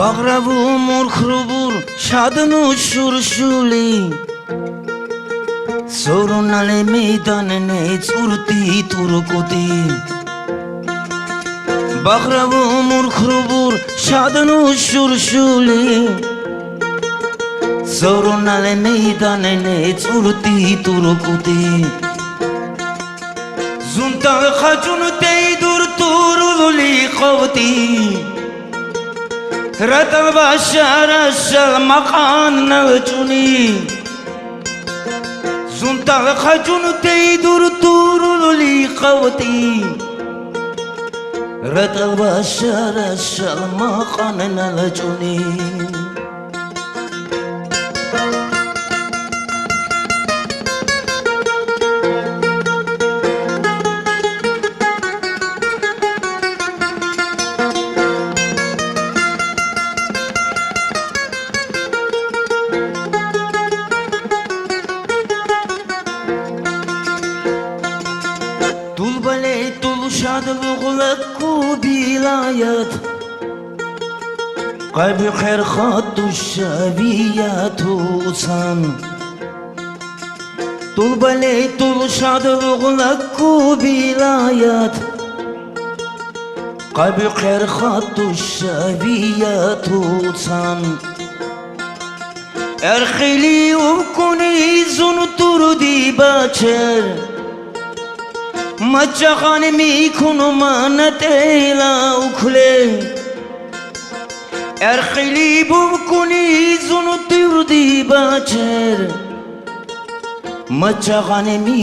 Bagravur murkhrubur shadnu shurshuli Sorunale meydane tsurti turkuti Bagravur murkhrubur shadnu shurshuli Sorunale meydane tsurti turkuti Zunta khajun teidur turuli qawti Ratal bashar ashal maqan nalchuni Zuntal khajun teidur turuli qawti Ratal bashar ashal maqan nalchuni شادلغلق بلايات قلبي خير خط الشبيات وصان طول بلي طول شادلغلق بلايات قلبي خير خط الشبيات وصان ارخلي وكوني زن تردي باچر Machakhane mikhunu manatela ukhule Erkhili bukuni zunu tirdi bacher Machakhane